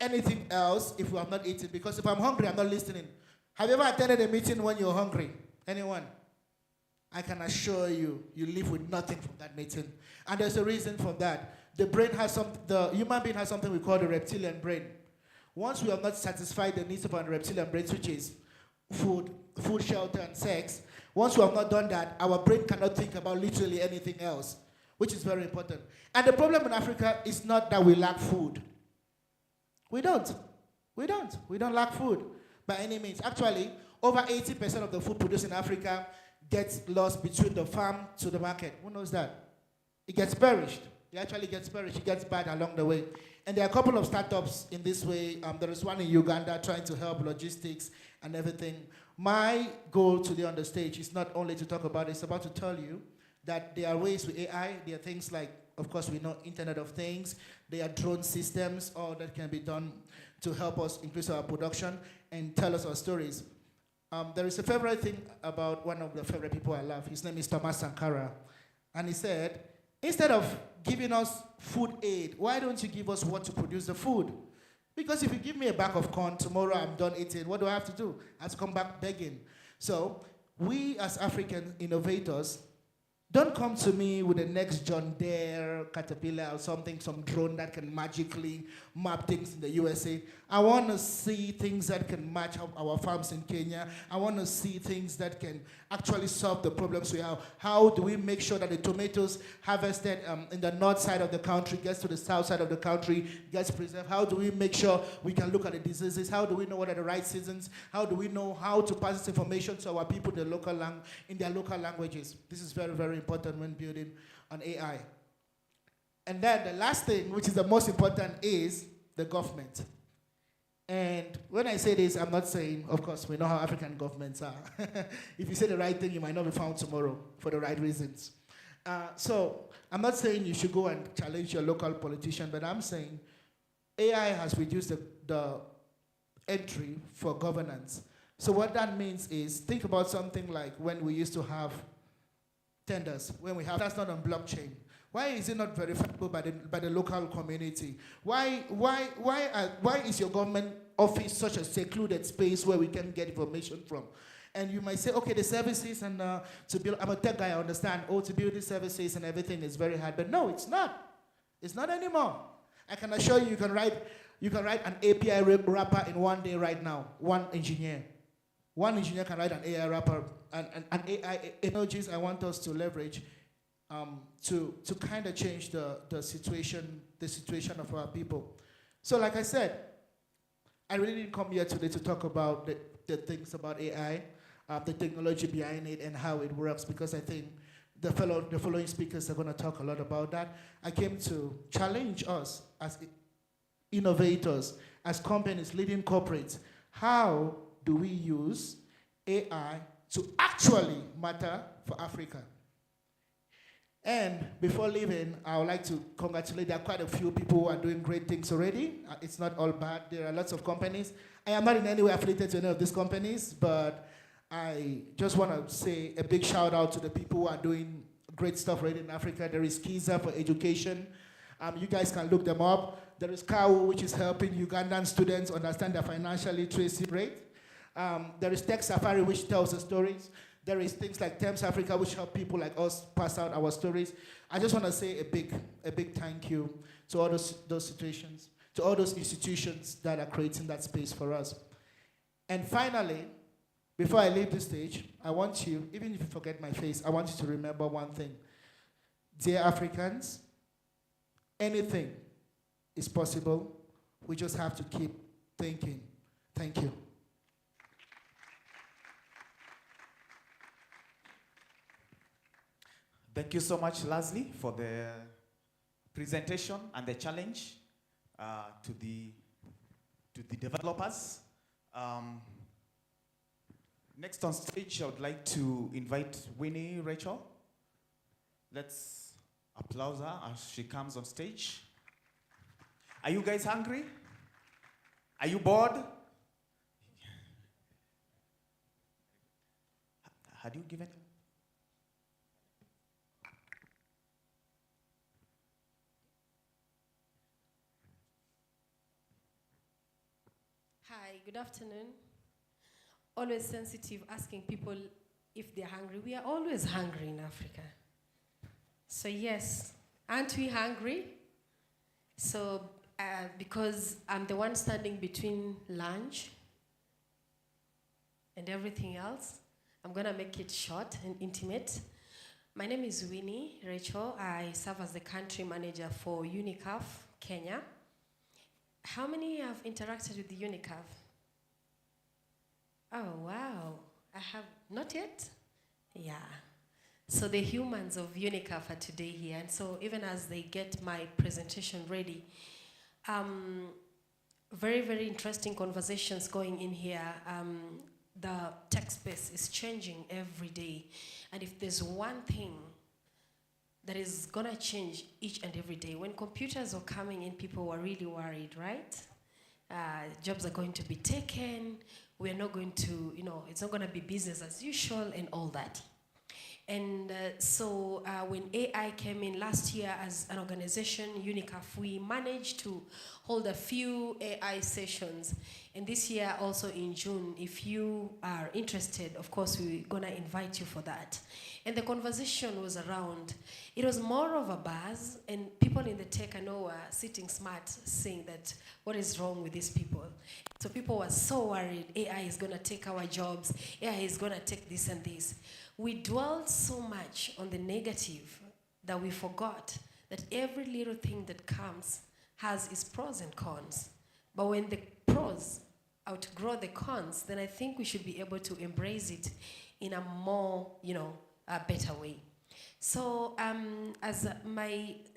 anything else if we have not eaten. Because if I'm hungry, I'm not listening. Have you ever attended a meeting when you're hungry? Anyone? I can assure you, you leave with nothing from that meeting. And there's a reason for that. The human being has something we call the reptilian brain. Once we have not satisfied the needs of our reptilian brain, which is food, shelter, and sex, once we have not done that, our brain cannot think about literally anything else, which is very important. And the problem in Africa is not that we lack food. We don't. We don't lack food by any means. Actually, over 80% of the food produced in Africa gets lost between the farm to the market. Who knows that? It gets perished. It actually gets perished. It gets bad along the way. And there are a couple of startups in this way. There is one in Uganda trying to help logistics and everything. My goal today on the stage is not only to talk about it, it's about to tell you that there are ways with AI. There are things like, of course, we know Internet of Things. There are drone systems, all that can be done to help us increase our production and tell us our stories. There is a favorite thing about one of the favorite people I love. His name is Thomas Sankara. And he said, instead of giving us food aid, why don't you give us what to produce the food? Because if you give me a bag of corn, tomorrow I'm done eating, what do I have to do? I have to come back begging. So we as African innovators, don't come to me with the next John Deere, Caterpillar or something, some drone that can magically map things in the USA. I want to see things that can match up our farms in Kenya. I want to see things that can actually solve the problems we have. How do we make sure that the tomatoes harvested in the north side of the country gets to the south side of the country, gets preserved? How do we make sure we can look at the diseases? How do we know what are the right seasons? How do we know how to pass this information to our people in their local languages? This is very, very important when building on AI. And then the last thing, which is the most important, is the government. And when I say this, I'm not saying, of course, we know how African governments are. If you say the right thing, you might not be found tomorrow for the right reasons. So I'm not saying you should go and challenge your local politician, but I'm saying AI has reduced the entry for governance. So what that means is, think about something like when we used to have tenders, that's not on blockchain. Why is it not verifiable by the local community? Why is your government office such a secluded space where we can get information from? And you might say, okay, the services and to build, I'm a tech guy, I understand, to build these services and everything is very hard. But no, it's not. It's not anymore. I can assure you, you can write an API wrapper in one day right now, one engineer. One engineer can write an AI wrapper, and AI technologies I want us to leverage to kind of change the situation of our people. So like I said, I really didn't come here today to talk about the things about AI, the technology behind it and how it works, because I think the following speakers are going to talk a lot about that. I came to challenge us as innovators, as companies, leading corporates. How do we use AI to actually matter for Africa? And before leaving, I would like to congratulate, there are quite a few people who are doing great things already. It's not all bad. There are lots of companies. I am not in any way affiliated to any of these companies, but I just want to say a big shout out to the people who are doing great stuff already in Africa. There is Kiza for education. You guys can look them up. There is KAU, which is helping Ugandan students understand their financial literacy rate. There is Tech Safari, which tells the stories. There is things like TEMS Africa, which help people like us pass out our stories. I just want to say a big thank you to all those situations, to all those institutions that are creating that space for us. And finally, before I leave the stage, I want you, even if you forget my face, I want you to remember one thing. Dear Africans, anything is possible. We just have to keep thinking. Thank you. Thank you so much, Leslie, for the presentation and the challenge to the developers. Next on stage, I would like to invite Winnie Rachel. Let's applaud her as she comes on stage. Are you guys hungry? Are you bored? Had you given? Hi, good afternoon. Always sensitive, asking people if they're hungry. We are always hungry in Africa. So yes, aren't we hungry? So because I'm the one standing between lunch and everything else, I'm gonna make it short and intimate. My name is Winnie Rachel. I serve as the country manager for UNICAF, Kenya. How many have interacted with the UNICAF? Oh, wow. I have not yet? Yeah. So the humans of UNICAF are today here. And so even as they get my presentation ready, very, very interesting conversations going in here. The tech space is changing every day. And if there's one thing that is gonna change each and every day, when computers are coming in, people were really worried, right? Jobs are going to be taken. We're not going to, it's not gonna be business as usual and all that. And so when AI came in last year as an organization, UNICAF, we managed to hold a few AI sessions. And this year also in June, if you are interested, of course, we're gonna invite you for that. And the conversation was around, it was more of a buzz, and people in the tech I know were sitting smart saying that, what is wrong with these people? So people were so worried, AI is gonna take our jobs, AI is gonna take this and this. We dwelled so much on the negative that we forgot that every little thing that comes has its pros and cons. But when the pros outgrow the cons, then I think we should be able to embrace it in a more, a better way. So as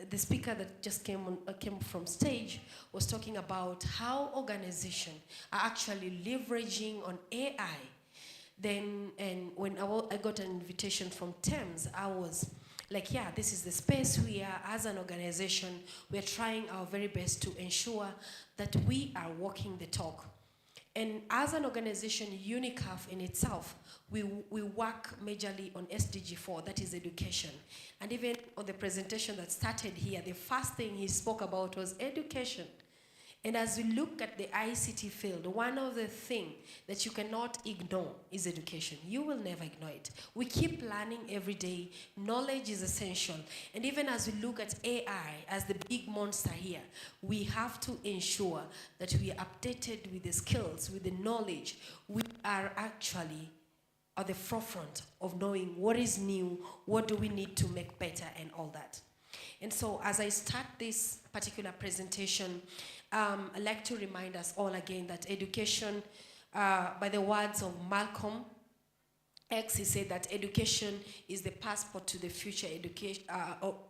the speaker that just came from stage was talking about how organizations are actually leveraging on AI. Then, and when I got an invitation from TEMS, I was like, yeah, this is the space we are, as an organization, we're trying our very best to ensure that we are walking the talk. And as an organization, UNICAF in itself, we work majorly on SDG 4, that is education. And even on the presentation that started here, the first thing he spoke about was education. And as we look at the ICT field, one of the things that you cannot ignore is education. You will never ignore it. We keep learning every day. Knowledge is essential. And even as we look at AI as the big monster here, we have to ensure that we are updated with the skills, with the knowledge. We are actually at the forefront of knowing what is new, what do we need to make better, and all that. And so as I start this particular presentation, I'd like to remind us all again that education, by the words of Malcolm X, he said that education is the passport to the future,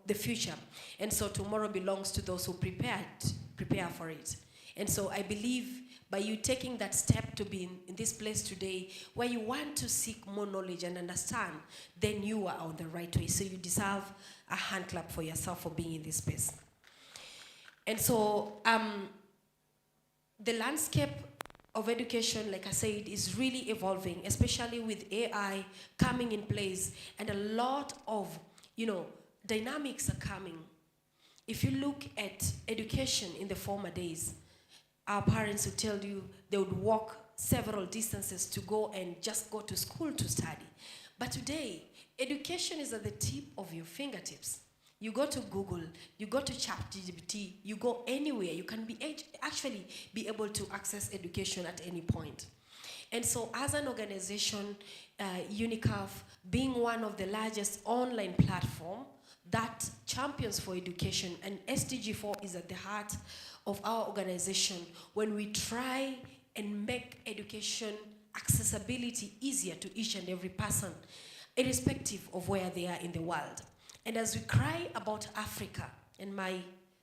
the future. And so tomorrow belongs to those who prepare for it. And so I believe by you taking that step to be in this place today, where you want to seek more knowledge and understand, then you are on the right way. So you deserve a hand clap for yourself for being in this space. And so the landscape of education, like I said, is really evolving, especially with AI coming in place, and a lot of, dynamics are coming. If you look at education in the former days, our parents would tell you they would walk several distances to go and just go to school to study. But today, education is at the tip of your fingertips. You go to Google, you go to ChatGPT, you go anywhere. You can actually be able to access education at any point. And so as an organization, UNICAF, being one of the largest online platform that champions for education, and SDG 4 is at the heart of our organization when we try and make education accessibility easier to each and every person, irrespective of where they are in the world. And as we cry about Africa, and my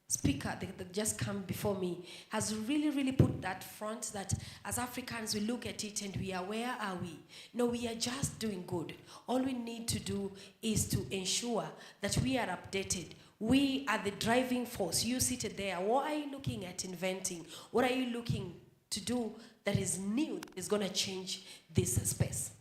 speaker that just came before me has really, really put that front, that as Africans we look at it and we are, where are we? No, we are just doing good. All we need to do is to ensure that we are updated. We are the driving force. You seated there, what are you looking at inventing? What are you looking to do that is new, is gonna change this space?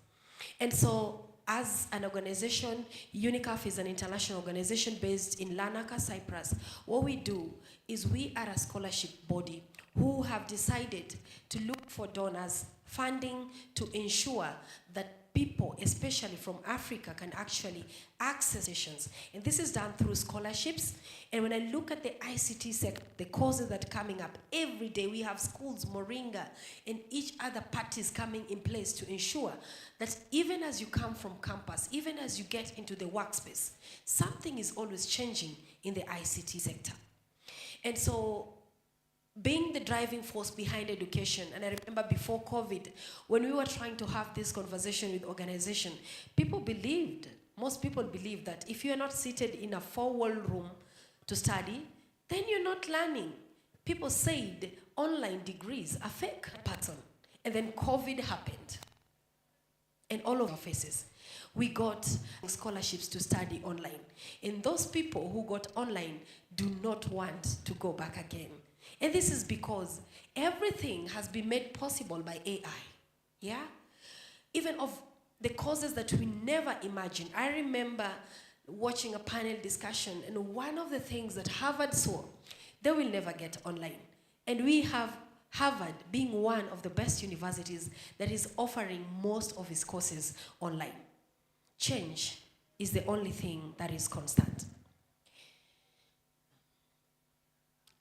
And so as an organization, UNICAF is an international organization based in Larnaca, Cyprus. What we do is we are a scholarship body who have decided to look for donors, funding to ensure that people, especially from Africa, can actually access sessions. And this is done through scholarships. And when I look at the ICT sector, the courses that are coming up, every day we have schools, Moringa, and each other parties coming in place to ensure that even as you come from campus, even as you get into the workspace, something is always changing in the ICT sector. And so, being the driving force behind education, and I remember before COVID, when we were trying to have this conversation with organization, most people believed that if you are not seated in a 4-wall room to study, then you're not learning. People said online degrees are fake pattern. And then COVID happened. And all of our faces, we got scholarships to study online. And those people who got online do not want to go back again. And this is because everything has been made possible by AI. Yeah? Even of the causes that we never imagined. I remember watching a panel discussion, and one of the things that Harvard saw, they will never get online. And we have Harvard being one of the best universities that is offering most of its courses online. Change is the only thing that is constant.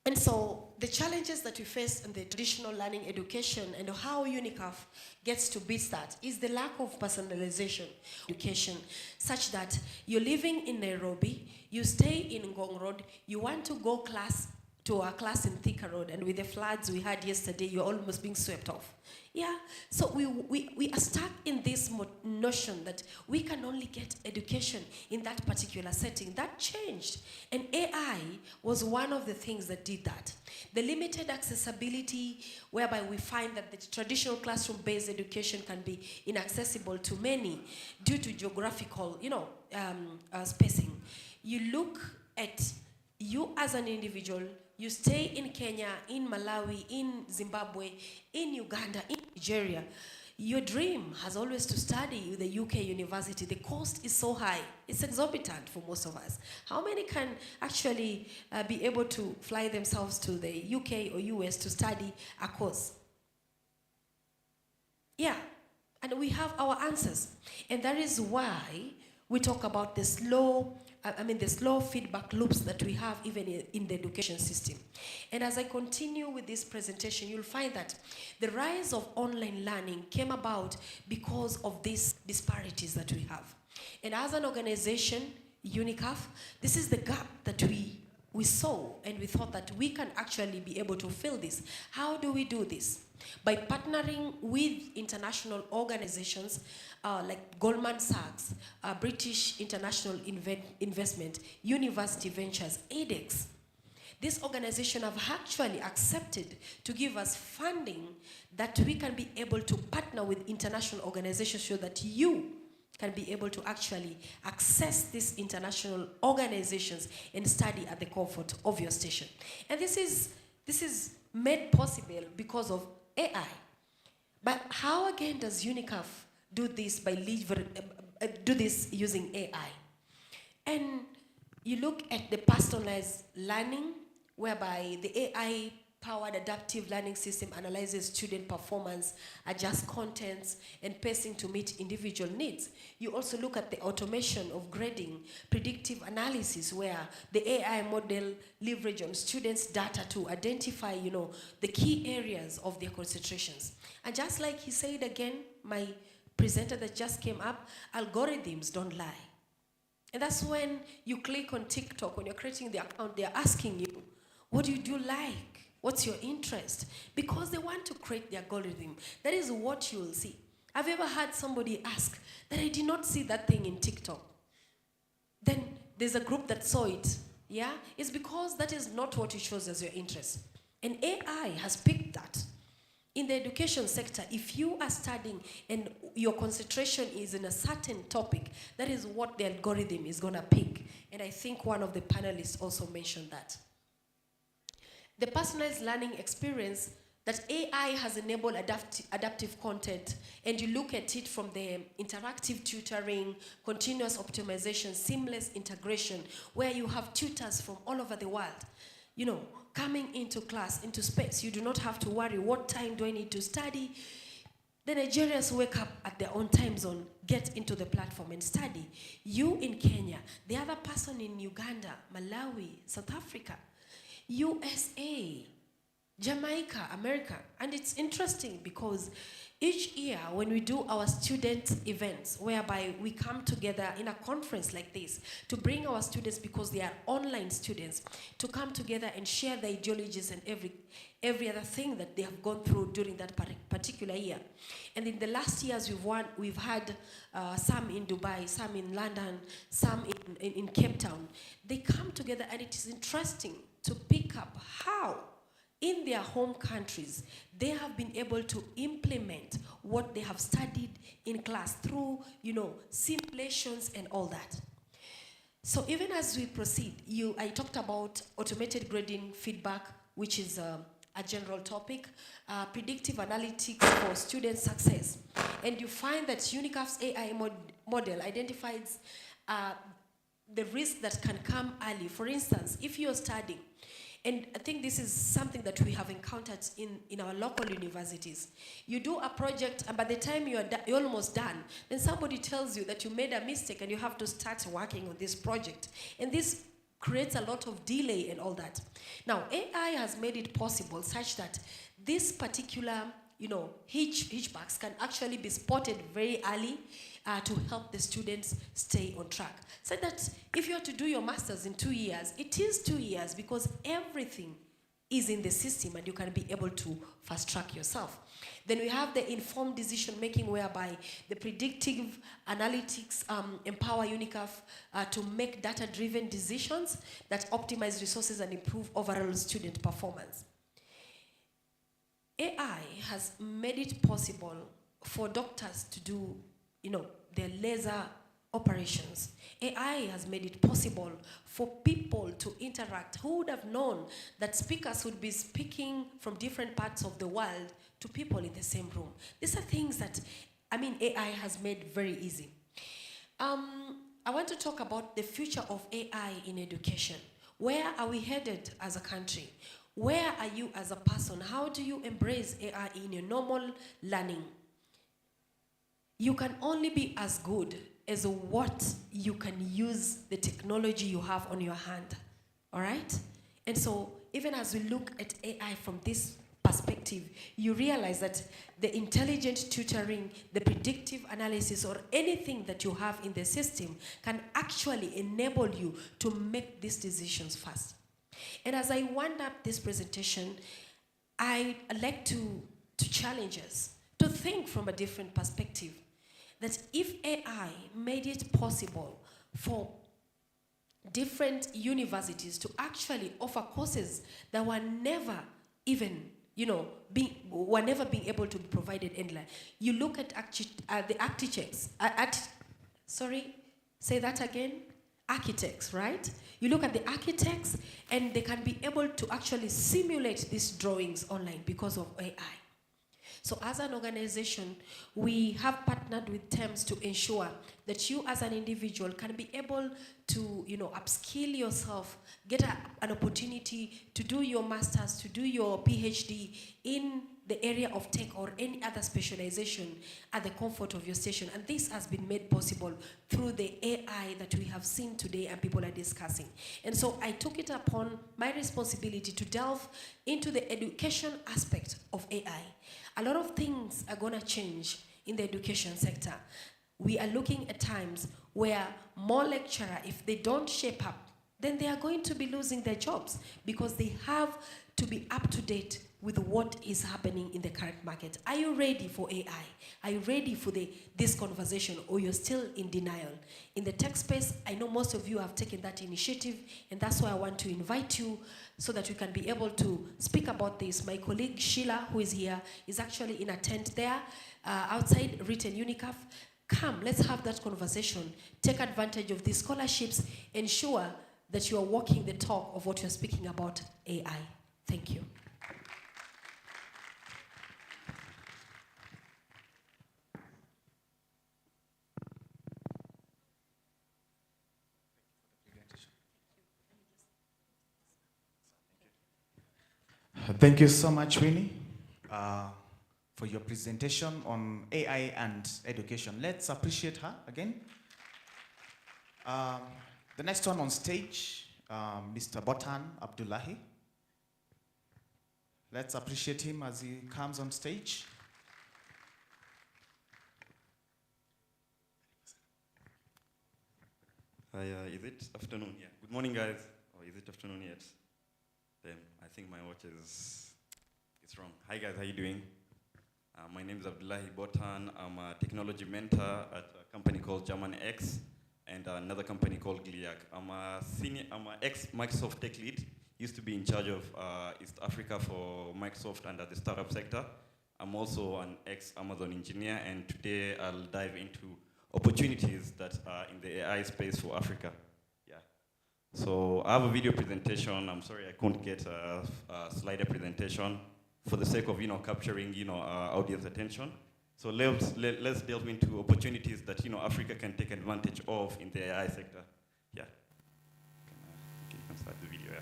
And so the challenges that we face in the traditional learning education and how UNICAF gets to beat that is the lack of personalization education, such that you're living in Nairobi, you stay in Ngong Road, you want to go to a class in Thika Road, and with the floods we had yesterday, you're almost being swept off. Yeah, so we are stuck in this notion that we can only get education in that particular setting. That changed, and AI was one of the things that did that. The limited accessibility, whereby we find that the traditional classroom-based education can be inaccessible to many due to geographical, spacing. You look at you as an individual. You stay in Kenya, in Malawi, in Zimbabwe, in Uganda, in Nigeria. Your dream has always to study with the UK university. The cost is so high. It's exorbitant for most of us. How many can actually be able to fly themselves to the UK or US to study a course? Yeah, and we have our answers. And that is why we talk about the slow feedback loops that we have even in the education system. And as I continue with this presentation, you'll find that the rise of online learning came about because of these disparities that we have. And as an organization, UNICAF, this is the gap that we saw, and we thought that we can actually be able to fill this. How do we do this? By partnering with international organizations like Goldman Sachs, British International Investment, University Ventures, ADEX. This organization have actually accepted to give us funding that we can be able to partner with international organizations so that you can be able to actually access these international organizations and study at the comfort of your station. And this is made possible because of AI. But how again does UNICAF do this using AI? And you look at the personalized learning, whereby the AI-powered adaptive learning system analyzes student performance, adjusts contents, and pacing to meet individual needs. You also look at the automation of grading, predictive analysis, where the AI model leverage on students' data to identify, the key areas of their concentrations. And just like he said again, my presenter that just came up, algorithms don't lie. And that's when you click on TikTok, when you're creating the account, they're asking you, what do you like? What's your interest? Because they want to create the algorithm. That is what you will see. Have you ever had somebody ask that I did not see that thing in TikTok? Then there's a group that saw it. Yeah? It's because that is not what it shows as your interest. And AI has picked that. In the education sector, if you are studying and your concentration is in a certain topic, that is what the algorithm is going to pick. And I think one of the panelists also mentioned that. The personalized learning experience that AI has enabled adaptive content, and you look at it from the interactive tutoring, continuous optimization, seamless integration, where you have tutors from all over the world, coming into class, into space. You do not have to worry, what time do I need to study? The Nigerians wake up at their own time zone, get into the platform and study. You in Kenya, the other person in Uganda, Malawi, South Africa, USA, Jamaica, America. And it's interesting because each year when we do our student events, whereby we come together in a conference like this to bring our students, because they are online students, to come together and share their ideologies and every other thing that they have gone through during that particular year. And in the last years we've had some in Dubai, some in London, some in Cape Town. They come together, and it is interesting to pick up how in their home countries, they have been able to implement what they have studied in class through, simulations and all that. So even as we proceed, I talked about automated grading feedback, which is a general topic, predictive analytics for student success. And you find that UNICAF's AI model identifies the risk that can come early. For instance, if you're studying, and I think this is something that we have encountered in our local universities. You do a project, and by the time you're almost done, then somebody tells you that you made a mistake and you have to start working on this project. And this creates a lot of delay and all that. Now, AI has made it possible such that this particular, hitchbacks can actually be spotted very early to help the students stay on track. So that if you are to do your master's in 2 years, it is 2 years because everything is in the system and you can be able to fast track yourself. Then we have the informed decision making, whereby the predictive analytics empower UNICAF to make data-driven decisions that optimize resources and improve overall student performance. AI has made it possible for doctors to do, their laser operations. AI has made it possible for people to interact. Who would have known that speakers would be speaking from different parts of the world to people in the same room? These are things that, AI has made very easy. I want to talk about the future of AI in education. Where are we headed as a country? Where are you as a person? How do you embrace AI in your normal learning? You can only be as good as what you can use the technology you have on your hand, all right? And so even as we look at AI from this perspective, you realize that the intelligent tutoring, the predictive analysis, or anything that you have in the system can actually enable you to make these decisions fast. And as I wind up this presentation, I'd like to challenge us to think from a different perspective. That if AI made it possible for different universities to actually offer courses that were never even, being able to be provided anywhere. You look at the architects, say that again? Architects, right? You look at the architects and they can be able to actually simulate these drawings online because of AI. So as an organization, we have partnered with TEMS to ensure that you as an individual can be able to, upskill yourself, get an opportunity to do your master's, to do your PhD in the area of tech or any other specialization at the comfort of your station. And this has been made possible through the AI that we have seen today and people are discussing. And so I took it upon my responsibility to delve into the education aspect of AI. A lot of things are going to change in the education sector. We are looking at times where more lecturers, if they don't shape up, then they are going to be losing their jobs because they have to be up to date with what is happening in the current market. Are you ready for AI? Are you ready for this conversation, or you're still in denial? In the tech space, I know most of you have taken that initiative, and that's why I want to invite you so that we can be able to speak about this. My colleague Sheila, who is here, is actually in a tent there, outside written UNICAF. Come, let's have that conversation. Take advantage of these scholarships. Ensure that you are walking the talk of what you're speaking about AI. Thank you. Thank you so much, Winnie, for your presentation on AI and education. Let's appreciate her again. The next one on stage, Mr. Botan Abdullahi. Let's appreciate him as he comes on stage. Hi, is it afternoon? Yeah. Good morning, guys. Or is it afternoon yet? Damn, I think my watch is wrong. Hi, guys. How you doing? My name is Abdullahi Botan. I'm a technology mentor at a company called German X and another company called Gliac. I'm an ex-Microsoft tech lead. Used to be in charge of East Africa for Microsoft under the startup sector. I'm also an ex-Amazon engineer, and today I'll dive into opportunities that are in the AI space for Africa. Yeah. So I have a video presentation. I'm sorry I couldn't get a slider presentation for the sake of capturing audience attention. So let's delve into opportunities that Africa can take advantage of in the AI sector. Yeah. Okay, you can start the video. Yeah.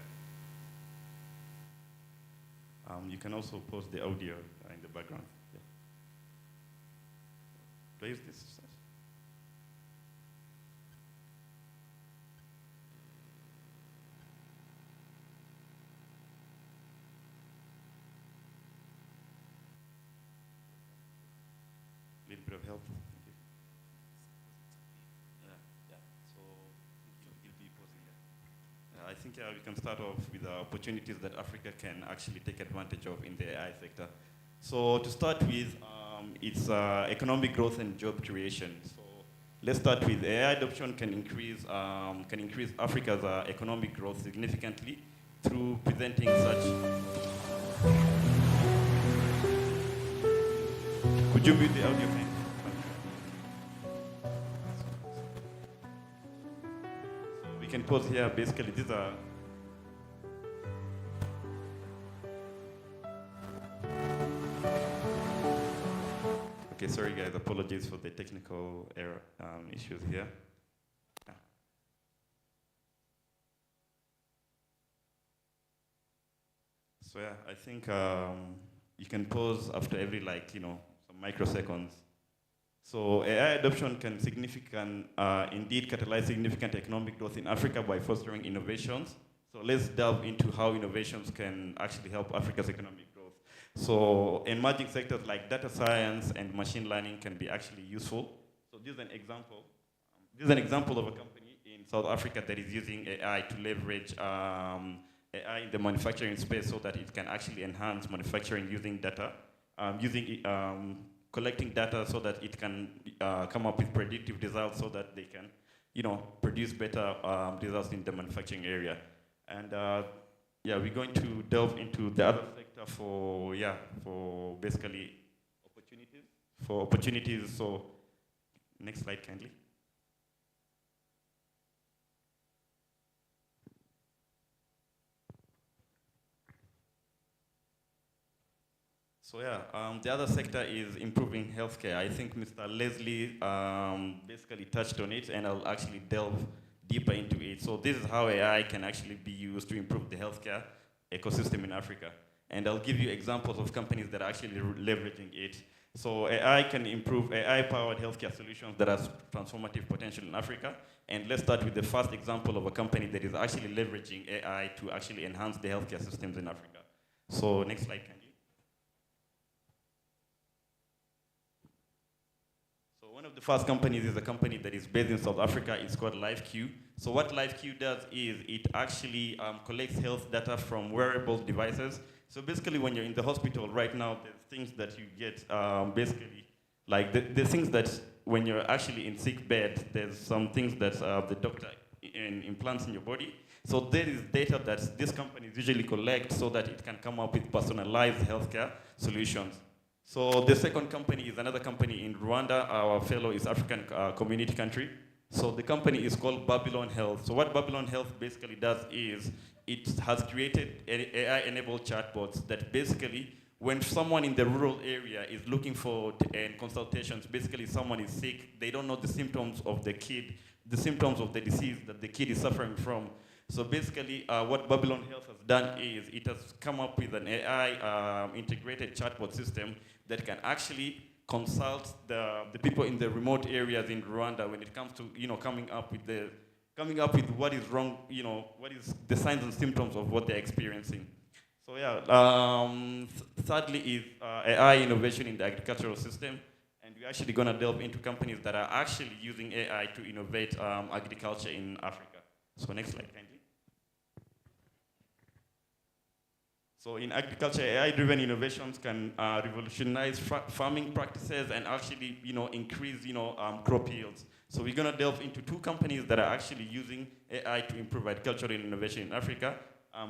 You can also pause the audio in the background. Yeah. Do I use this? Little bit of help. Thank you. Yeah. So you'll be pausing there. I think we can start off with the opportunities that Africa can actually take advantage of in the AI sector. So to start with, it's economic growth and job creation. So let's start with AI adoption can increase Africa's economic growth significantly through presenting such. Could you mute the audio? So we can pause here. Basically, these are. Okay, sorry guys, apologies for the technical error issues here. Yeah. So yeah, I think you can pause after every some microseconds. So AI adoption can indeed catalyze significant economic growth in Africa by fostering innovations. So let's delve into how innovations can actually help Africa's economic growth. So emerging sectors like data science and machine learning can be actually useful. So this is an example. This is an example of a company in South Africa that is using AI to leverage AI in the manufacturing space so that it can actually enhance manufacturing using data, collecting data so that it can come up with predictive results so that they can, produce better results in the manufacturing area. And yeah, we're going to delve into the other sector for basically opportunities. So next slide, kindly. So yeah, the other sector is improving healthcare. I think Mr. Leslie basically touched on it, and I'll actually delve deeper into it. So this is how AI can actually be used to improve the healthcare ecosystem in Africa. And I'll give you examples of companies that are actually leveraging it. So AI can improve AI-powered healthcare solutions that have transformative potential in Africa. And let's start with the first example of a company that is actually leveraging AI to actually enhance the healthcare systems in Africa. So next slide, can you? One of the first companies is a company that is based in South Africa. It's called LiveQ. So what LiveQ does is it actually collects health data from wearable devices. So basically when you're in the hospital right now, there's things that you get basically, like the things that when you're actually in sick bed, there's some things that the doctor implants in your body. So there is data that these companies usually collect so that it can come up with personalized healthcare solutions. So the second company is another company in Rwanda, our fellow East African community country. So the company is called Babylon Health. So what Babylon Health basically does is it has created AI-enabled chatbots that basically, when someone in the rural area is looking for consultations, basically someone is sick, they don't know the symptoms of the kid, the symptoms of the disease that the kid is suffering from. So basically, what Babylon Health has done is it has come up with an AI integrated chatbot system that can actually consult the people in the remote areas in Rwanda when it comes to coming up with what is wrong, what is the signs and symptoms of what they're experiencing. So yeah, thirdly is AI innovation in the agricultural system, and we're actually going to delve into companies that are actually using AI to innovate agriculture in Africa. So next slide, kindly. So in agriculture, AI-driven innovations can revolutionize farming practices and actually, increase, crop yields. So we're gonna delve into two companies that are actually using AI to improve agricultural innovation in Africa.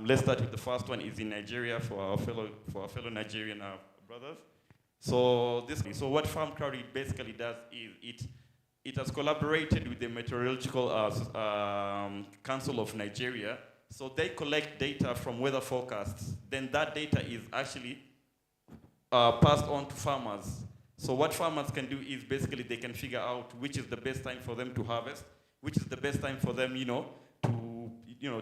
Let's start with the first one. Is in Nigeria for our fellow Nigerian brothers. So what Farm Crowdy basically does is it has collaborated with the Meteorological Council of Nigeria. So they collect data from weather forecasts. Then that data is actually passed on to farmers. So what farmers can do is basically they can figure out which is the best time for them to harvest, which is the best time for them,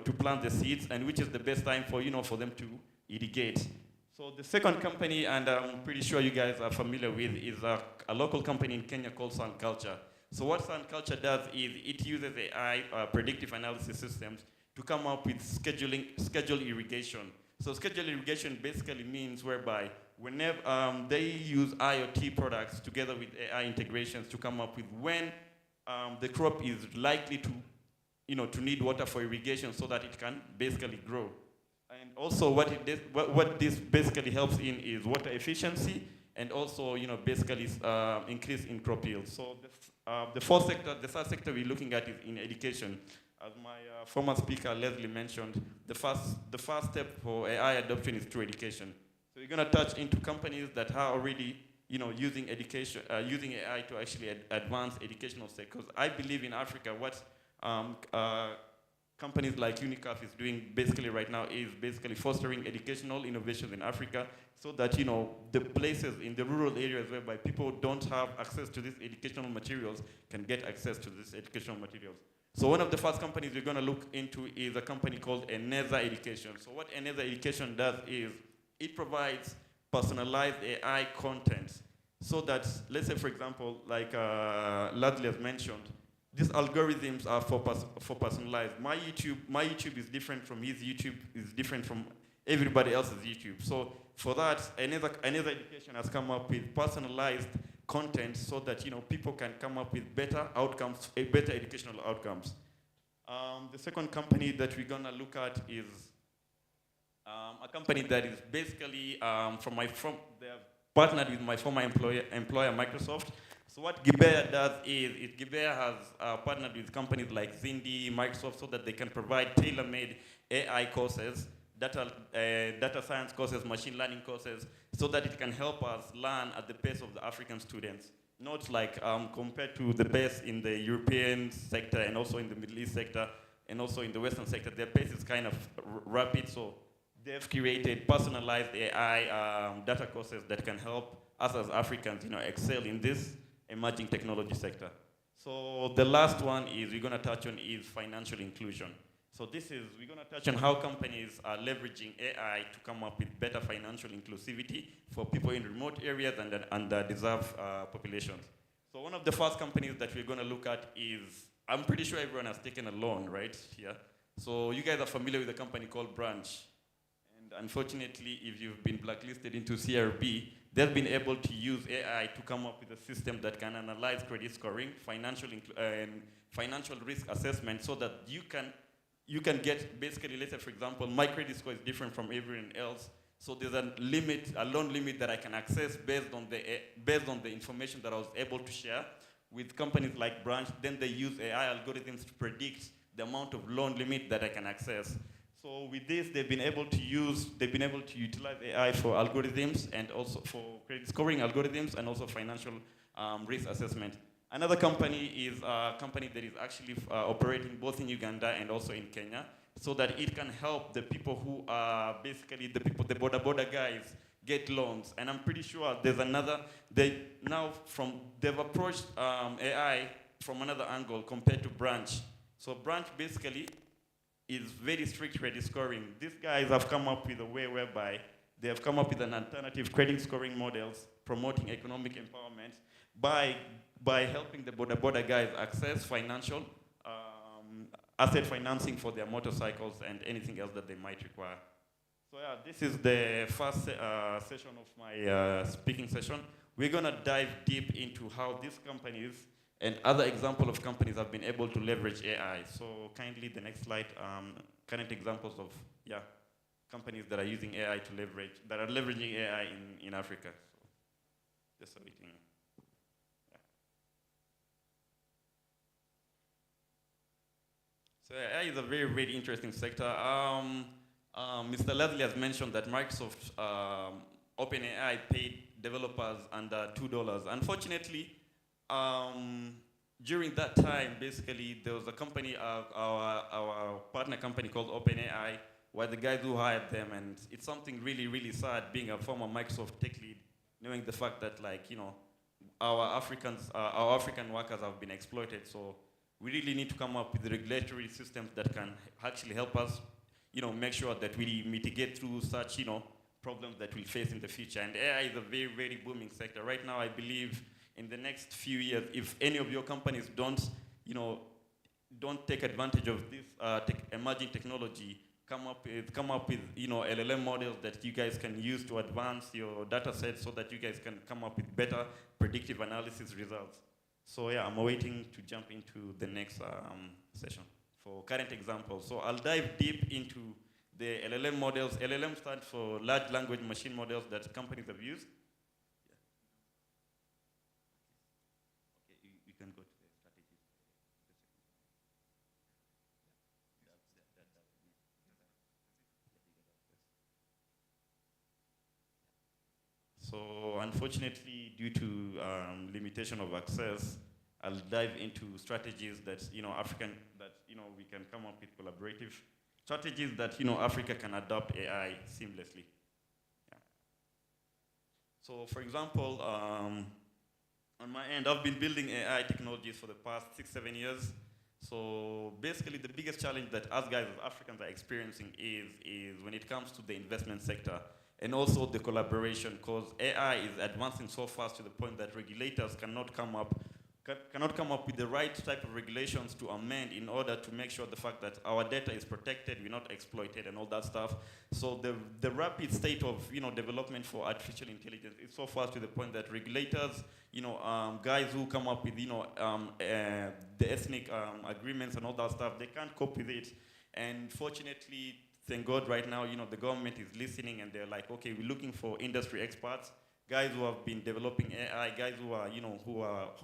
to plant the seeds, and which is the best time for them to irrigate. So the second company, and I'm pretty sure you guys are familiar with, is a local company in Kenya called Sun Culture. So what Sun Culture does is it uses AI predictive analysis systems to come up with scheduled irrigation. So scheduled irrigation basically means whereby whenever they use IoT products together with AI integrations to come up with when the crop is likely to need water for irrigation so that it can basically grow. And also what this basically helps in is water efficiency and also basically increase in crop yield. So the third sector we're looking at is in education. As my former speaker Leslie mentioned, the first step for AI adoption is through education. So we're going to touch into companies that are already using AI to actually advance educational sectors. I believe in Africa what companies like UNICAF is doing basically right now is basically fostering educational innovations in Africa so that the places in the rural areas whereby people don't have access to these educational materials can get access to these educational materials. So one of the first companies we're going to look into is a company called Eneza Education. So what Eneza Education does is it provides personalized AI content so that, let's say for example, like Ladley has mentioned, these algorithms are for personalized. My YouTube is different from his YouTube, is different from everybody else's YouTube. So for that, Eneza Education has come up with personalized content so that people can come up with better outcomes, better educational outcomes. The second company that we're gonna look at is a company that is basically they have partnered with my former employer Microsoft. So what Gibeah does is Gibeah has partnered with companies like Zindi, Microsoft, so that they can provide tailor-made AI courses, data science courses, machine learning courses, so that it can help us learn at the pace of the African students. Not like compared to the pace in the European sector and also in the Middle East sector and also in the Western sector. Their pace is kind of rapid, so they've created personalized AI data courses that can help us as Africans excel in this emerging technology sector. So the last one is we're going to touch on is financial inclusion. So we're going to touch on how companies are leveraging AI to come up with better financial inclusivity for people in remote areas and underdeserved populations. So one of the first companies that we're going to look at is, I'm pretty sure everyone has taken a loan, right, here. So you guys are familiar with a company called Branch. And unfortunately, if you've been blacklisted into CRB, they've been able to use AI to come up with a system that can analyze credit scoring, financial risk assessment, so that you can get basically, let's say for example, my credit score is different from everyone else. So there's a loan limit that I can access based on the information that I was able to share with companies like Branch. Then they use AI algorithms to predict the amount of loan limit that I can access. So with this, they've been able to utilize AI for algorithms and also for credit scoring algorithms and also financial risk assessment. Another company is a company that is actually operating both in Uganda and also in Kenya, so that it can help the people who are basically the border guys get loans. And I'm pretty sure there's they've approached AI from another angle compared to Branch. So Branch basically is very strict credit scoring. These guys have come up with a way whereby they have come up with an alternative credit scoring models promoting economic empowerment by helping the border guys access financial asset financing for their motorcycles and anything else that they might require. So yeah, this is the first session of my speaking session. We're gonna dive deep into how these companies and other examples of companies have been able to leverage AI. So kindly, the next slide, current examples of companies that are using AI to leverage, that are leveraging AI in Africa. So just so we can. So AI is a very, very interesting sector. Mr. Leslie has mentioned that Microsoft OpenAI paid developers under $2. Unfortunately, during that time, basically, there was a company, our partner company called OpenAI, were the guys who hired them, and it's something really, really sad being a former Microsoft tech lead, knowing the fact that, like, you know, our African workers have been exploited. So we really need to come up with regulatory systems that can actually help us, you know, make sure that we mitigate through such, you know, problems that we'll face in the future. And AI is a very, very booming sector. Right now, I believe in the next few years, if any of your companies don't, you know, don't take advantage of this emerging technology, come up with, you know, LLM models that you guys can use to advance your data set so that you guys can come up with better predictive analysis results. So yeah, I'm waiting to jump into the next session for current examples. So I'll dive deep into the LLM models. LLM stands for large language machine models that companies have used. Okay, you can go to the strategy. So unfortunately, due to limitation of access, I'll dive into strategies that, you know, we can come up with collaborative strategies that, you know, Africa can adopt AI seamlessly. Yeah. So for example, on my end, I've been building AI technologies for the past 6-7 years. So basically, the biggest challenge that us guys as Africans are experiencing is when it comes to the investment sector and also the collaboration, because AI is advancing so fast to the point that regulators cannot come up with the right type of regulations to amend in order to make sure the fact that our data is protected, we're not exploited, and all that stuff. So the rapid state of, you know, development for artificial intelligence is so fast to the point that regulators, you know, guys who come up with, you know, the ethnic agreements and all that stuff, they can't cope with it. And fortunately, thank God right now, you know, the government is listening and they're like, okay, we're looking for industry experts, guys who have been developing AI, guys who are, you know, who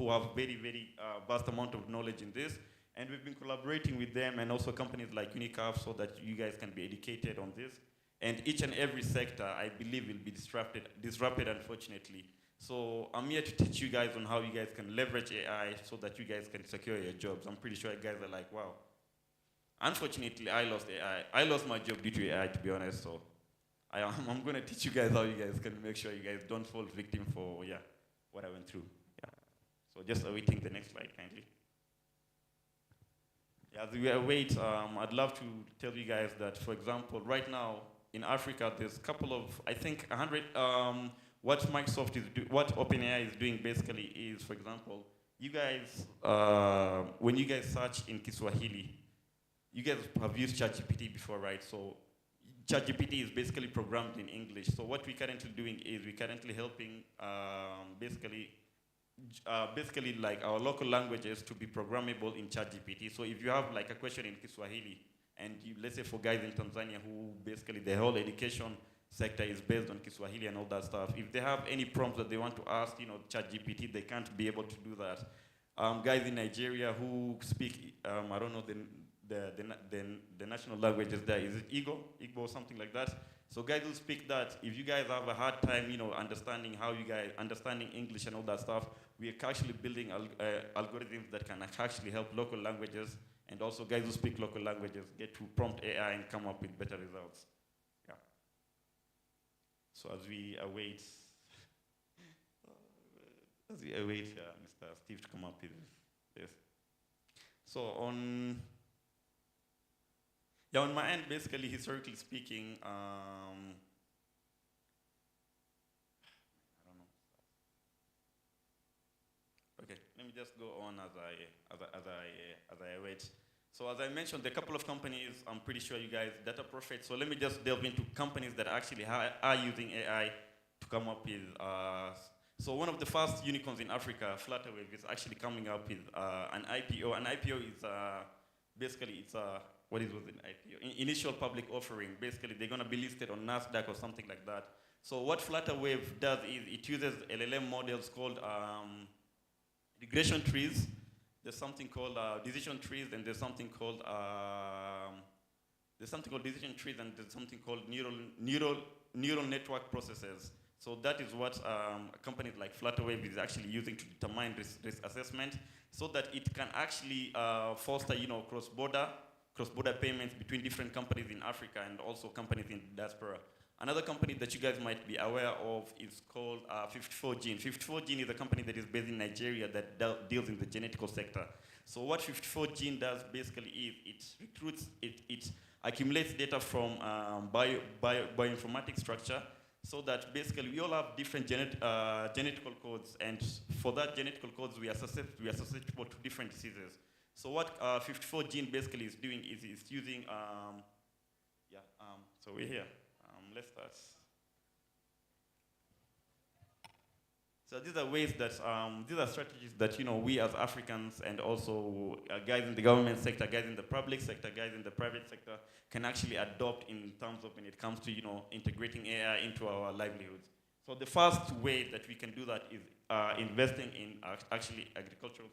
have very, very vast amount of knowledge in this. And we've been collaborating with them and also companies like Unicaf so that you guys can be educated on this. And each and every sector, I believe, will be disrupted, unfortunately. So I'm here to teach you guys on how you guys can leverage AI so that you guys can secure your jobs. I'm pretty sure you guys are like, wow. Unfortunately, I lost AI. I lost my job due to AI, to be honest. So I'm going to teach you guys how you guys can make sure you guys don't fall victim for, what I went through. Yeah. So just awaiting the next slide, kindly. Yeah, as we await, I'd love to tell you guys that, for example, right now in Africa, there's a couple of, I think, 100, what OpenAI is doing basically is, for example, you guys, when you guys search in Kiswahili, you guys have used ChatGPT before, right? So ChatGPT is basically programmed in English. So what we're currently doing is we're currently helping basically like our local languages to be programmable in ChatGPT. So if you have like a question in Kiswahili, and let's say for guys in Tanzania who basically the whole education sector is based on Kiswahili and all that stuff, if they have any prompts that they want to ask, you know, ChatGPT, they can't be able to do that. Guys in Nigeria who speak, I don't know the national languages there, is it Igbo or something like that? So guys who speak that, if you guys have a hard time, you know, understanding English and all that stuff, we are actually building algorithms that can actually help local languages, and also guys who speak local languages get to prompt AI and come up with better results. Yeah. So as we await Mr. Steve to come up with this. So Yeah, on my end, basically, historically speaking, I don't know. Okay, let me just go on as I wait. So as I mentioned, the couple of companies, I'm pretty sure you guys, data profit. So let me just delve into companies that actually are using AI to come up with. So one of the first unicorns in Africa, Flutterwave, is actually coming up with an IPO. An IPO is basically what is an IPO? Initial public offering. Basically, they're going to be listed on NASDAQ or something like that. So what Flutterwave does is it uses LLM models called regression trees. There's something called decision trees, and there's something called decision trees, and there's something called neural network processes. So that is what companies like Flutterwave is actually using to determine risk assessment, so that it can actually foster, cross-border payments between different companies in Africa and also companies in diaspora. Another company that you guys might be aware of is called 54Gene. 54Gene is a company that is based in Nigeria that deals in the genetical sector. So what 54Gene does basically is it recruits, it accumulates data from bioinformatics structure, so that basically we all have different genetical codes, and for that genetical codes we are susceptible to different diseases. So what 54Gene basically is doing is it's using, so we're here. Let's start. So these are ways that, these are strategies that, we as Africans and also guys in the government sector, guys in the public sector, guys in the private sector can actually adopt in terms of when it comes to, integrating AI into our livelihoods. So the first way that we can do that is investing in actually agricultural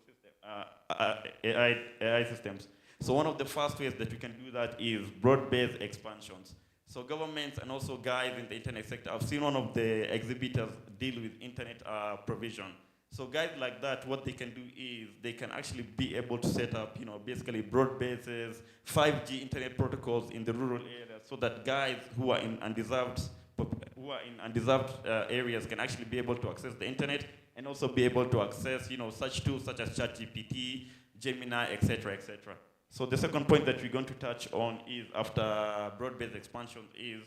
AI systems. So one of the first ways that we can do that is broad-based expansions. So governments and also guys in the internet sector, I've seen one of the exhibitors deal with internet provision. So guys like that, what they can do is they can actually be able to set up, basically broad bases, 5G internet protocols in the rural areas, so that guys who are in undeserved areas can actually be able to access the internet and also be able to access, such tools such as ChatGPT, Gemini, etc., etc. So the second point that we're going to touch on is after broad-based expansion is,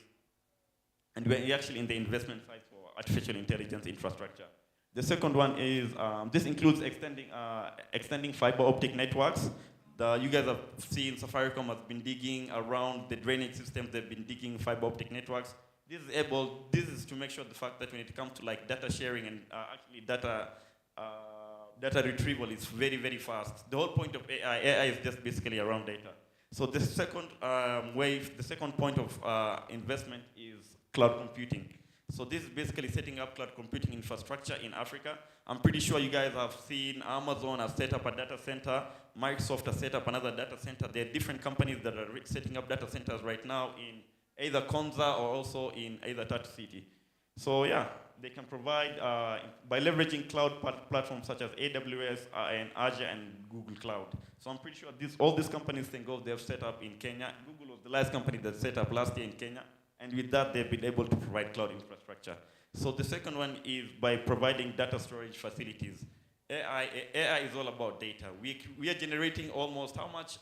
and we're actually in the investment side for artificial intelligence infrastructure. The second one is, this includes extending fiber optic networks. You guys have seen Safaricom has been digging around the drainage systems, they've been digging fiber optic networks. This is to make sure the fact that when it comes to like data sharing and actually data retrieval is very, very fast. The whole point of AI is just basically around data. So the second the second point of investment is cloud computing. So this is basically setting up cloud computing infrastructure in Africa. I'm pretty sure you guys have seen Amazon has set up a data center, Microsoft has set up another data center. There are different companies that are setting up data centers right now in either Konza or also in either Tatu City. So yeah, they can provide, by leveraging cloud platforms such as AWS and Azure and Google Cloud. So I'm pretty sure all these companies think of they've set up in Kenya. Google was the last company that set up last year in Kenya. And with that, they've been able to provide cloud infrastructure. So the second one is by providing data storage facilities. AI is all about data. We are generating almost how much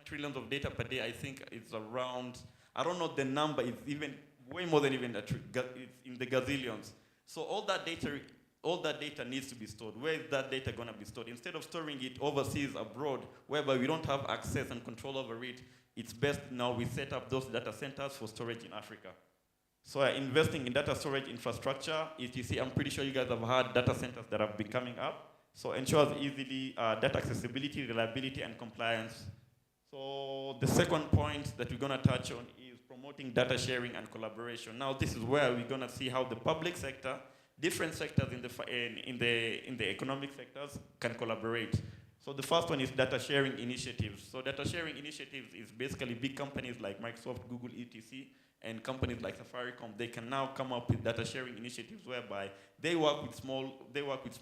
trillions of data per day? I think it's around, I don't know the number, it's even way more than even that, it's in the gazillions. So all that data needs to be stored. Where is that data going to be stored? Instead of storing it overseas abroad, whereby we don't have access and control over it, it's best now we set up those data centers for storage in Africa. So investing in data storage infrastructure, ETC, I'm pretty sure you guys have had data centers that have been coming up. So ensures easily data accessibility, reliability, and compliance. So the second point that we're going to touch on is promoting data sharing and collaboration. Now this is where we're going to see how the public sector, different sectors in the economic sectors can collaborate. So the first one is data sharing initiatives. So data sharing initiatives is basically big companies like Microsoft, Google, etc., and companies like Safaricom. They can now come up with data sharing initiatives whereby they work with small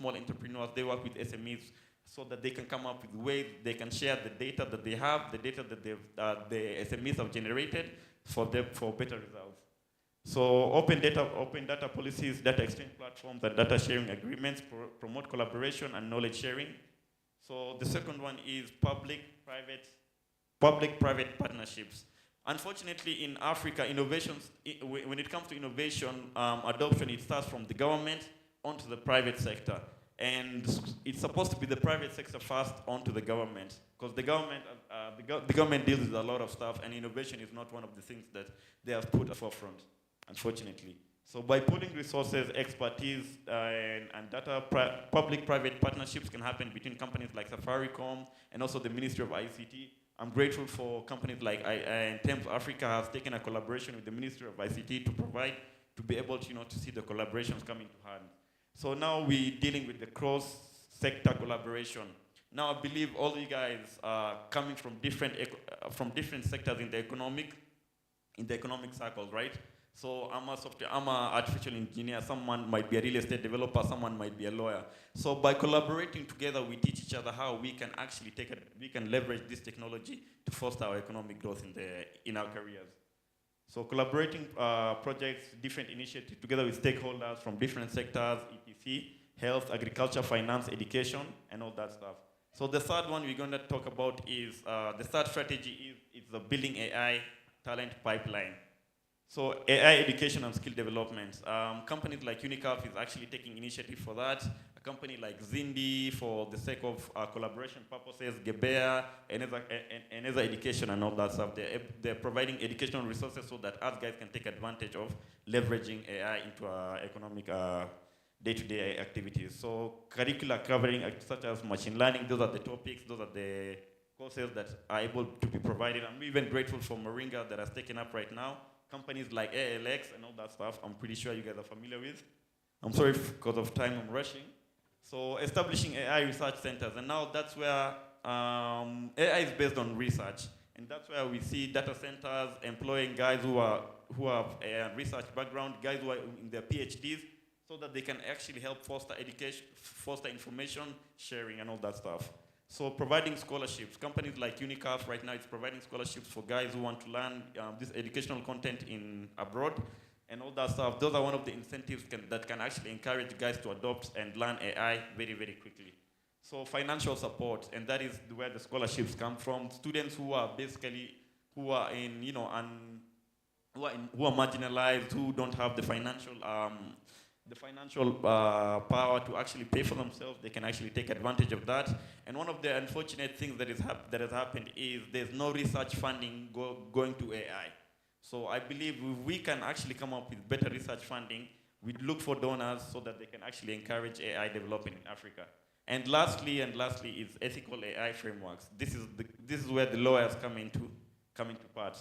entrepreneurs, they work with SMEs, so that they can come up with ways they can share the data that they have, the data that the SMEs have generated for better results. So open data policies, data exchange platforms, and data sharing agreements promote collaboration and knowledge sharing. So the second one is public-private partnerships. Unfortunately, in Africa, when it comes to innovation adoption, it starts from the government onto the private sector. And it's supposed to be the private sector first onto the government, because the government deals with a lot of stuff, and innovation is not one of the things that they have put at the forefront, unfortunately. So by pooling resources, expertise, and data, public-private partnerships can happen between companies like Safaricom and also the Ministry of ICT. I'm grateful for companies like TEMS Africa has taken a collaboration with the Ministry of ICT to be able to, to see the collaborations coming to hand. So now we're dealing with the cross-sector collaboration. Now I believe all you guys are coming from different sectors in the economic circles, right? So I'm an artificial engineer, someone might be a real estate developer, someone might be a lawyer. So by collaborating together, we teach each other how we can actually we can leverage this technology to foster our economic growth in our careers. So collaborating projects, different initiatives together with stakeholders from different sectors, etc., health, agriculture, finance, education, and all that stuff. So the third one we're going to talk about is, the third strategy is the building AI talent pipeline. So AI education and skill development. Companies like Unicaf is actually taking initiative for that. A company like Zindi for the sake of collaboration purposes, Gebea, and other education and all that stuff. They're providing educational resources so that us guys can take advantage of leveraging AI into our economic day-to-day activities. So curricula covering such as machine learning, those are the topics, those are the courses that are able to be provided. I'm even grateful for Moringa that has taken up right now. Companies like ALX and all that stuff, I'm pretty sure you guys are familiar with. I'm sorry because of time, I'm rushing. So establishing AI research centers, and now that's where AI is based on research, and that's where we see data centers employing guys who have a research background, guys who are in their PhDs, so that they can actually help foster education, foster information sharing and all that stuff. So providing scholarships, companies like Unicaf right now is providing scholarships for guys who want to learn this educational content abroad and all that stuff. Those are one of the incentives that can actually encourage guys to adopt and learn AI very, very quickly. So financial support, and that is where the scholarships come from. Students who are marginalized, who don't have the financial power to actually pay for themselves, they can actually take advantage of that. And one of the unfortunate things that has happened is there's no research funding going to AI. So I believe if we can actually come up with better research funding, we'd look for donors so that they can actually encourage AI development in Africa. And lastly is ethical AI frameworks. This is where the lawyers come into part.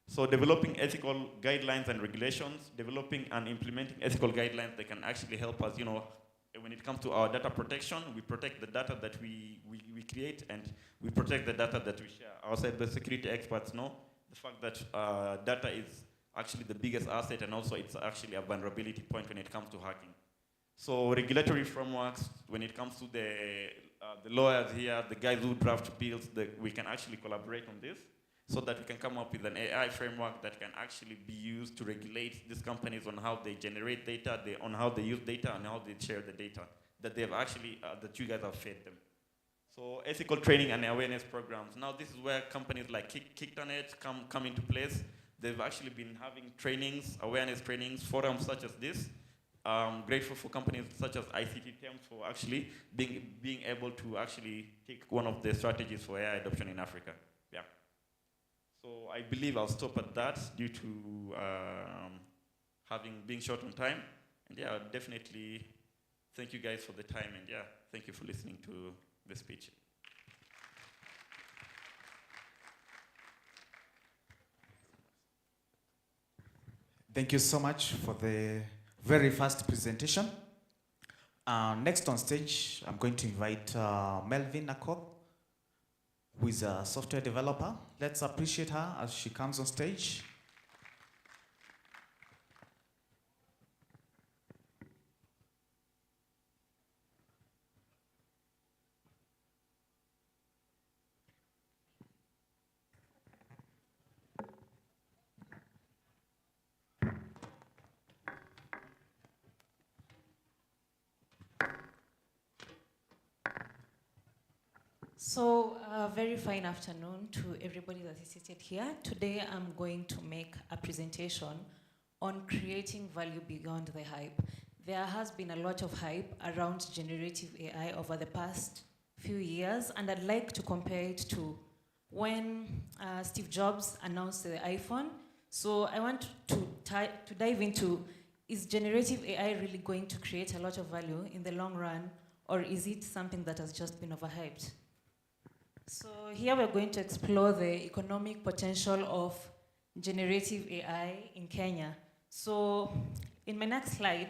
So developing ethical guidelines and regulations, developing and implementing ethical guidelines that can actually help us, when it comes to our data protection, we protect the data that we create, and we protect the data that we share. Our cybersecurity experts know the fact that data is actually the biggest asset, and also it's actually a vulnerability point when it comes to hacking. So regulatory frameworks, when it comes to the lawyers here, the guys who draft bills, we can actually collaborate on this, so that we can come up with an AI framework that can actually be used to regulate these companies on how they generate data, on how they use data, and how they share the data that they've actually, that you guys have fed them. So ethical training and awareness programs. Now this is where companies like Kictonet come into place. They've actually been having trainings, awareness trainings, forums such as this. I'm grateful for companies such as ICT TEMS for actually being able to actually take one of the strategies for AI adoption in Africa. Yeah. So I believe I'll stop at that due to being short on time. And yeah, definitely thank you guys for the time, and yeah, thank you for listening to the speech. Thank you so much for the very first presentation. Next on stage, I'm going to invite Melvin Nakok, who is a software developer. Let's appreciate her as she comes on stage. So, very fine afternoon to everybody that is seated here. Today I'm going to make a presentation on creating value beyond the hype. There has been a lot of hype around generative AI over the past few years, and I'd like to compare it to when Steve Jobs announced the iPhone. So I want to dive into, is generative AI really going to create a lot of value in the long run, or is it something that has just been overhyped? So here we're going to explore the economic potential of generative AI in Kenya. So in my next slide,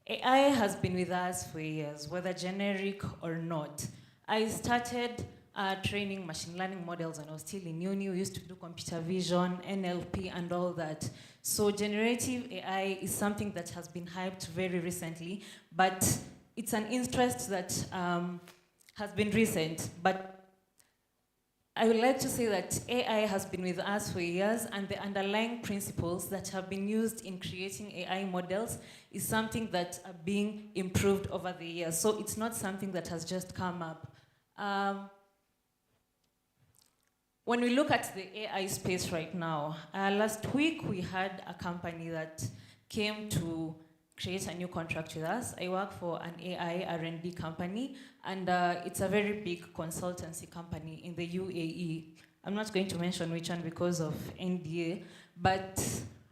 AI has been with us for years, whether generic or not. I started training machine learning models when I was still in uni. We used to do computer vision, NLP, and all that. So generative AI is something that has been hyped very recently, but it's an interest that has been recent. But I would like to say that AI has been with us for years, and the underlying principles that have been used in creating AI models is something that are being improved over the years. So it's not something that has just come up. When we look at the AI space right now, last week we had a company that came to create a new contract with us. I work for an AI R&D company, and it's a very big consultancy company in the UAE. I'm not going to mention which one because of NDA, but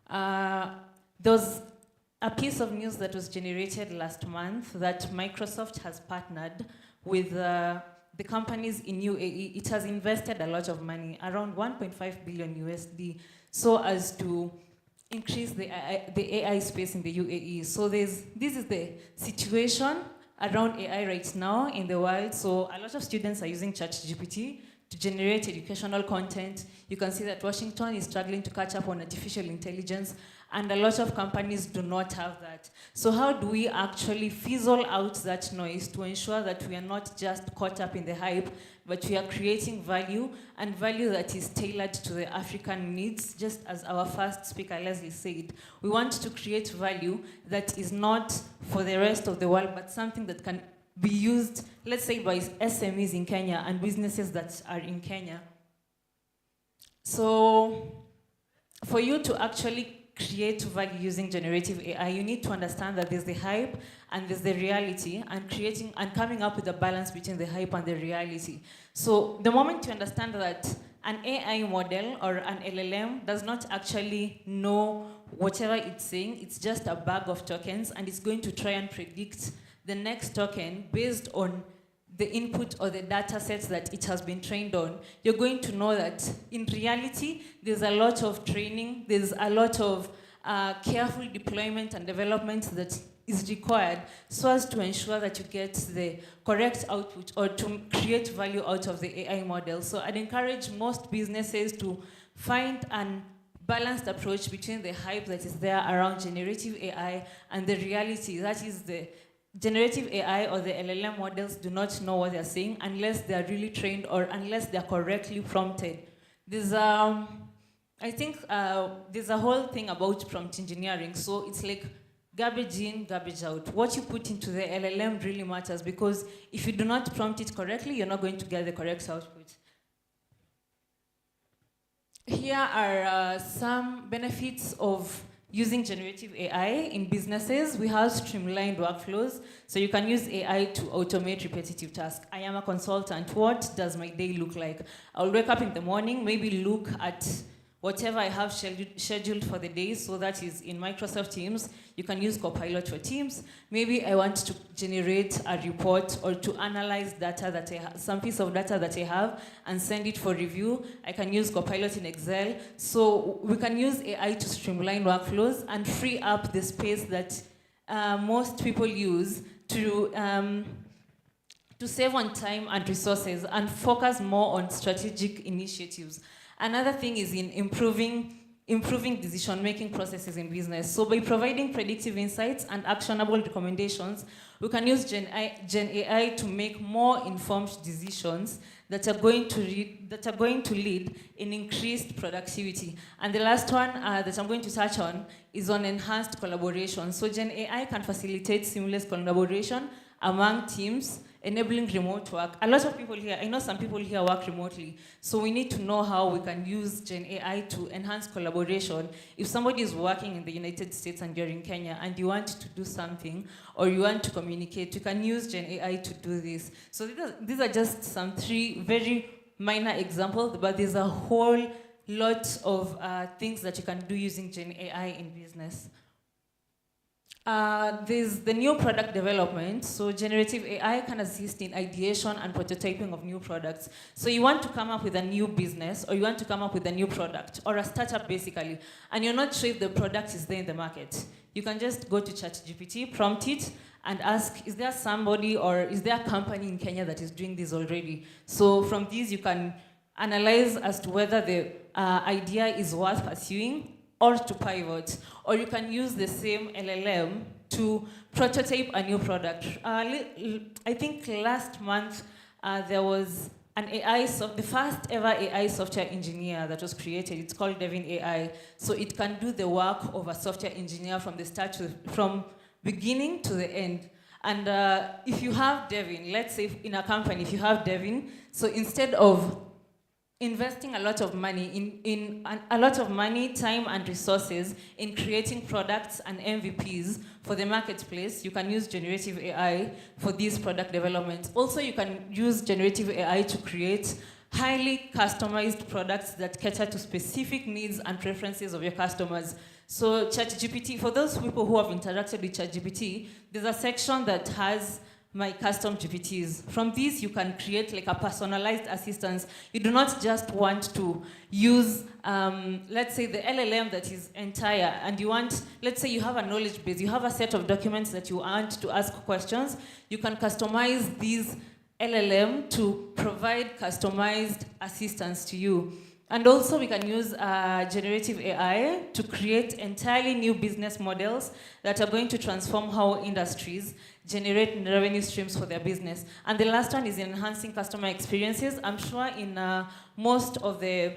there was a piece of news that was generated last month that Microsoft has partnered with the companies in UAE. It has invested a lot of money, around 1.5 billion USD, so as to increase the AI space in the UAE. So this is the situation around AI right now in the world. So a lot of students are using ChatGPT to generate educational content. You can see that Washington is struggling to catch up on artificial intelligence, and a lot of companies do not have that. So how do we actually fizzle out that noise to ensure that we are not just caught up in the hype, but we are creating value, and value that is tailored to the African needs, just as our first speaker, Leslie, said. We want to create value that is not for the rest of the world, but something that can be used, let's say, by SMEs in Kenya and businesses that are in Kenya. So for you to actually create value using generative AI, you need to understand that there's the hype and there's the reality, and coming up with a balance between the hype and the reality. So the moment you understand that an AI model or an LLM does not actually know whatever it's saying, it's just a bag of tokens, and it's going to try and predict the next token based on the input or the data sets that it has been trained on, you're going to know that in reality, there's a lot of training, there's a lot of careful deployment and development that is required so as to ensure that you get the correct output or to create value out of the AI model. So I'd encourage most businesses to find an balanced approach between the hype that is there around generative AI and the reality. That is, the generative AI or the LLM models do not know what they're saying unless they're really trained or unless they're correctly prompted. There's I think there's a whole thing about prompt engineering. So it's like garbage in, garbage out. What you put into the LLM really matters, because if you do not prompt it correctly, you're not going to get the correct output. Here are some benefits of using generative AI in businesses. We have streamlined workflows, so you can use AI to automate repetitive tasks. I am a consultant. What does my day look like? I'll wake up in the morning, maybe look at whatever I have scheduled for the day, so that is in Microsoft Teams. You can use Copilot for Teams. Maybe I want to generate a report or to analyze data that I have, some piece of data that I have, and send it for review. I can use Copilot in Excel. So we can use AI to streamline workflows and free up the space that most people use to save on time and resources and focus more on strategic initiatives. Another thing is in improving improving decision-making processes in business. So by providing predictive insights and actionable recommendations, we can use Gen AI to make more informed decisions that are going to lead in increased productivity. And the last one that I'm going to touch on is on enhanced collaboration. So Gen AI can facilitate seamless collaboration among teams, enabling remote work. A lot of people here, I know some people here work remotely, so we need to know how we can use Gen AI to enhance collaboration. If somebody is working in the United States and you're in Kenya and you want to do something or you want to communicate, you can use Gen AI to do this. So these are just some 3 very minor examples, but there's a whole lot of things that you can do using Gen AI in business. There's the new product development. So generative AI can assist in ideation and prototyping of new products. So you want to come up with a new business, or you want to come up with a new product, or a startup basically, and you're not sure if the product is there in the market. You can just go to ChatGPT, prompt it, and ask, is there somebody or is there a company in Kenya that is doing this already? So from these you can analyze as to whether the idea is worth pursuing, or to pivot, or you can use the same LLM to prototype a new product. I think last month there was an the first ever AI software engineer that was created. It's called Devin AI. So it can do the work of a software engineer from the start from beginning to the end. And if you have Devin, let's say in a company, if you have Devin, so instead of investing a lot of money time and resources in creating products and MVPs for the marketplace, you can use generative AI for these product developments. Also, you can use generative AI to create highly customized products that cater to specific needs and preferences of your customers. So ChatGPT, for those people who have interacted with ChatGPT, there's a section that has my custom GPTs. From these, you can create like a personalized assistance. You do not just want to use, let's say, the LLM that is entire, and you want, let's say you have a knowledge base, you have a set of documents that you want to ask questions. You can customize these LLM to provide customized assistance to you. And also we can use generative AI to create entirely new business models that are going to transform how industries generate revenue streams for their business. And the last one is enhancing customer experiences. I'm sure in most of the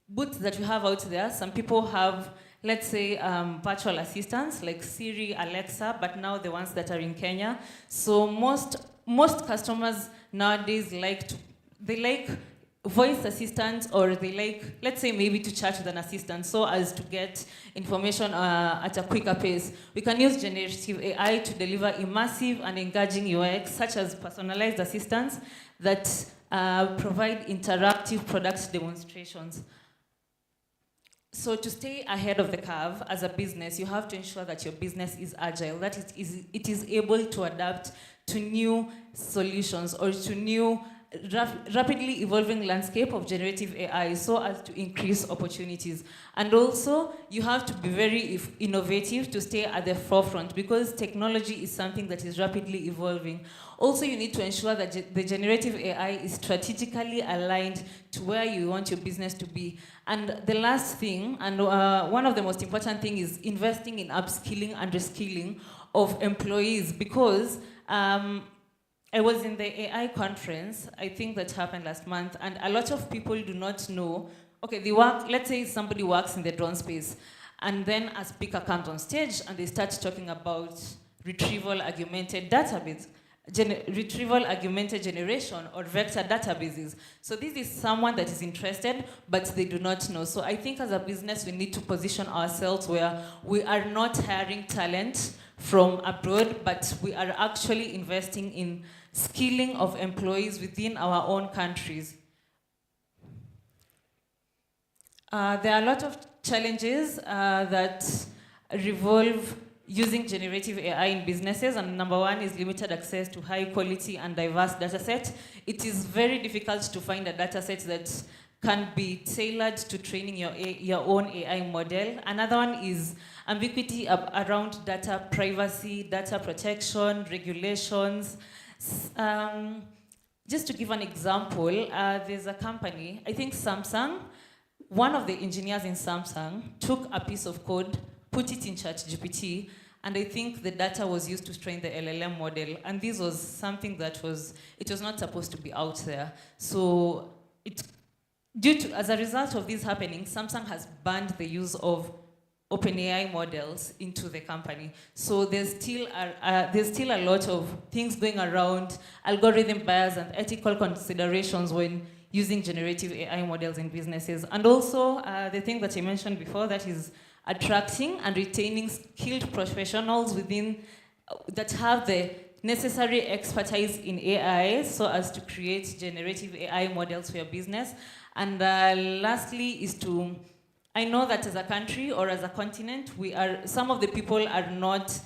booths that you have out there, some people have, let's say, virtual assistants like Siri, Alexa, but now the ones that are in Kenya. So most customers nowadays like voice assistants, or they like, let's say, maybe to chat with an assistant so as to get information at a quicker pace. We can use generative AI to deliver immersive and engaging UX, such as personalized assistants that provide interactive product demonstrations. So to stay ahead of the curve as a business, you have to ensure that your business is agile, that it is able to adapt to new solutions or to new rapidly evolving landscape of generative AI so as to increase opportunities. And also, you have to be very innovative to stay at the forefront, because technology is something that is rapidly evolving. Also, you need to ensure that the generative AI is strategically aligned to where you want your business to be. And the last thing, and one of the most important things, is investing in upskilling and reskilling of employees, because I was in the AI conference, I think that happened last month, and a lot of people do not know, okay, they work, let's say somebody works in the drone space, and then a speaker comes on stage and they start talking about retrieval augmented generation or vector databases. So this is someone that is interested, but they do not know. So I think as a business, we need to position ourselves where we are not hiring talent from abroad, but we are actually investing in skilling of employees within our own countries. There are a lot of challenges that revolve using generative AI in businesses, and number one is limited access to high quality and diverse data sets. It is very difficult to find a data set that can be tailored to training your own AI model. Another one is ambiguity around data privacy, data protection, regulations. Just to give an example, there's a company, I think Samsung, one of the engineers in Samsung took a piece of code, put it in ChatGPT, and I think the data was used to train the LLM model. And this was something that was not supposed to be out there. So as a result of this happening, Samsung has banned the use of OpenAI models into the company. So there's still a lot of things going around, algorithm bias and ethical considerations when using generative AI models in businesses. And also the thing that I mentioned before, that is attracting and retaining skilled professionals that have the necessary expertise in AI so as to create generative AI models for your business. And lastly is I know that as a country or as a continent, some of the people are not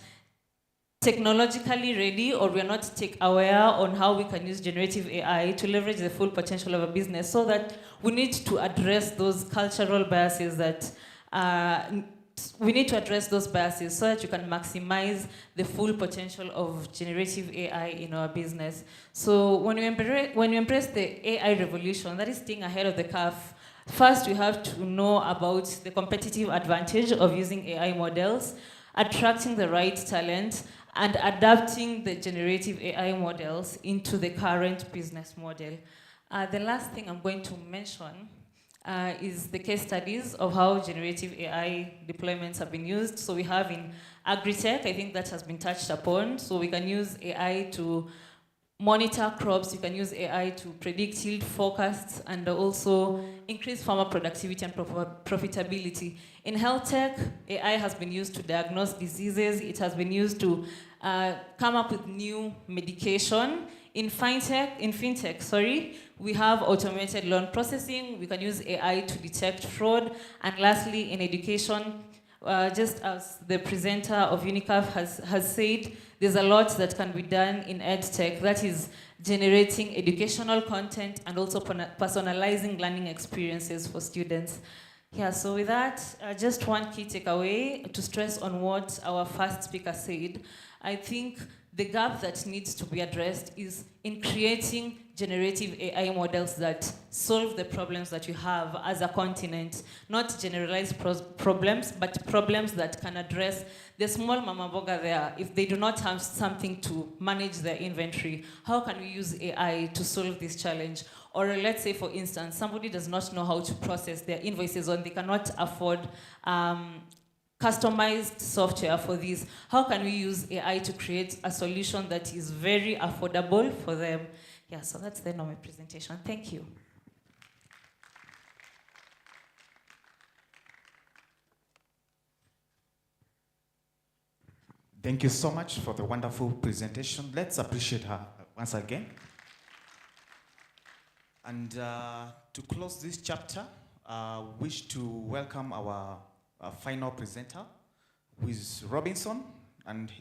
technologically ready, or we are not tech aware on how we can use generative AI to leverage the full potential of a business, so that we need to address those cultural biases so that you can maximize the full potential of generative AI in our business. So when you embrace the AI revolution, that is staying ahead of the curve. First, we have to know about the competitive advantage of using AI models, attracting the right talent, and adapting the generative AI models into the current business model. The last thing I'm going to mention is the case studies of how generative AI deployments have been used. So we have in agri-tech, I think that has been touched upon. So we can use AI to monitor crops, you can use AI to predict yield forecasts, and also increase farmer productivity and profitability. In health tech, AI has been used to diagnose diseases, it has been used to come up with new medication. In fintech, we have automated loan processing, we can use AI to detect fraud, and lastly, in education, just as the presenter of UNICAF has said, there's a lot that can be done in EdTech, that is generating educational content and also personalizing learning experiences for students. Yeah, so with that, just one key takeaway to stress on what our first speaker said. I think the gap that needs to be addressed is in creating generative AI models that solve the problems that you have as a continent, not generalized problems, but problems that can address the small mama boga there. If they do not have something to manage their inventory, how can we use AI to solve this challenge? Or let's say, for instance, somebody does not know how to process their invoices, or they cannot afford customized software for this. How can we use AI to create a solution that is very affordable for them? Yeah, so that's the end of my presentation. Thank you. Thank you so much for the wonderful presentation. Let's appreciate her once again. And to close this chapter, wish to welcome our final presenter, who is Robinson. And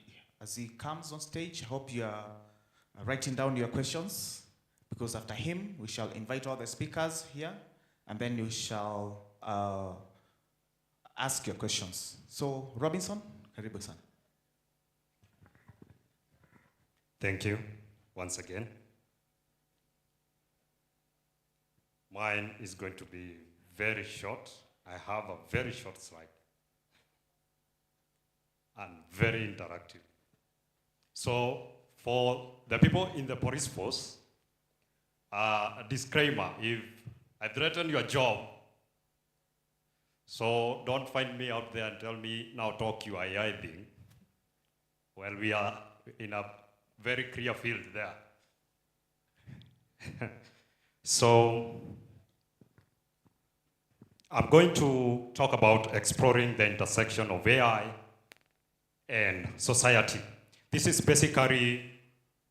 as he comes on stage, I hope you are writing down your questions, because after him, we shall invite all the speakers here, and then you shall ask your questions. So, Robinson, karibu sana. Thank you once again. Mine is going to be very short. I have a very short slide and very interactive. So for the people in the police force, a disclaimer: if I threaten your job, so don't find me out there and tell me, now talk your AI thing. Well, we are in a very clear field there. So I'm going to talk about exploring the intersection of AI and society. This is basically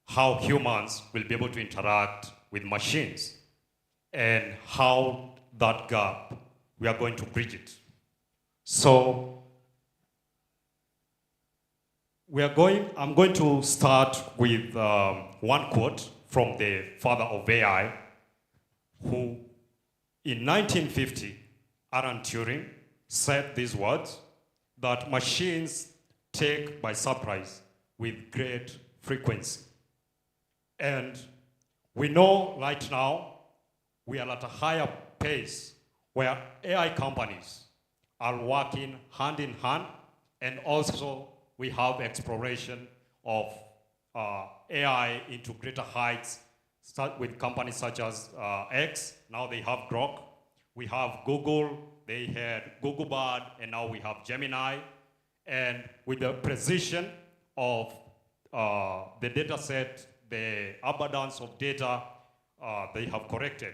how humans will be able to interact with machines, and how that gap, we are going to bridge it. So I'm going to start with one quote from the father of AI, who in 1950, Alan Turing, said these words, that machines take by surprise with great frequency. And we know right now we are at a higher pace where AI companies are working hand in hand, and also we have exploration of AI into greater heights, start with companies such as X, now they have Grok. We have Google, they had Google Bard, and now we have Gemini. And with the precision of the data set, the abundance of data, they have corrected.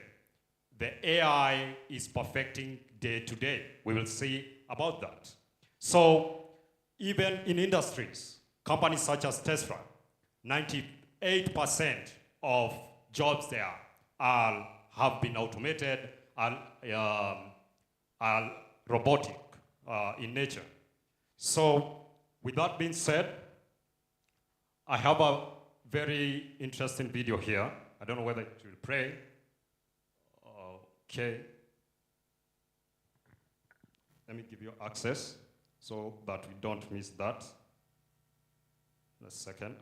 The AI is perfecting day to day. We will see about that. So even in industries, companies such as Tesla, 98% of jobs there have been automated and are robotic in nature. So with that being said, I have a very interesting video here. I don't know whether it will play. Okay. Let me give you access so that we don't miss that. A second.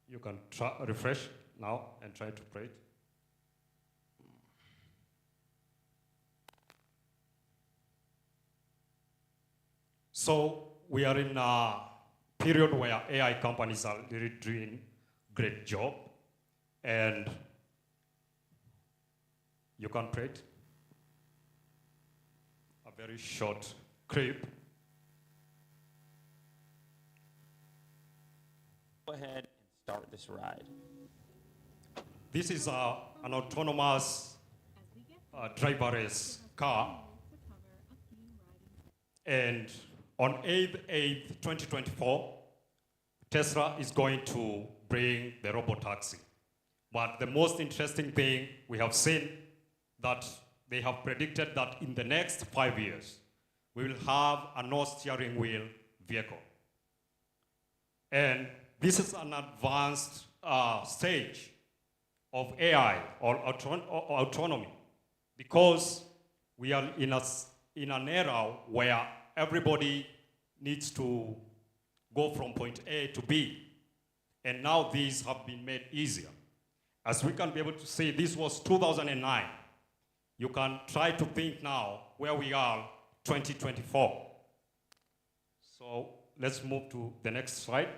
You can refresh now and try to play it. So we are in a period where AI companies are really doing great job, and you can play it. A very short clip. Go ahead and start this ride. This is an autonomous driverless car, and on 8/8/2024, Tesla is going to bring the robotaxi. But the most interesting thing we have seen that they have predicted that in the next 5 years, we will have a no steering wheel vehicle. And this is an advanced stage of AI or autonomy, because we are in an era where everybody needs to go from point A to B. And now these have been made easier. As we can be able to see, this was 2009. You can try to think now where we are 2024. So let's move to the next slide.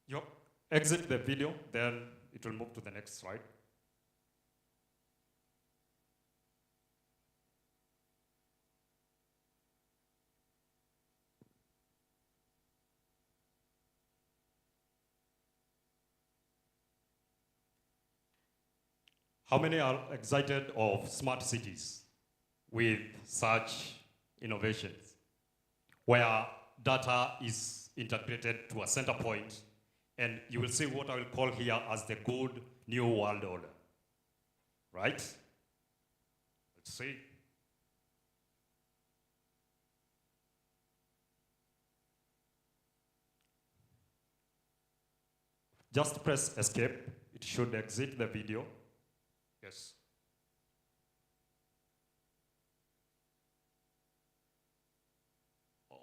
You exit the video, then it will move to the next slide. How many are excited of smart cities with such innovations, where data is integrated to a center point, and you will see what I will call here as the good new world order, right? Let's see. Just press escape. It should exit the video. Yes. Okay.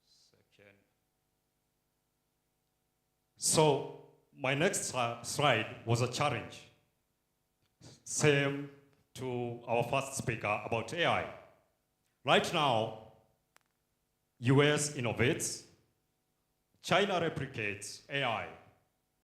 Second. So my next slide was a challenge. Same to our first speaker about AI. Right now, US innovates, China replicates AI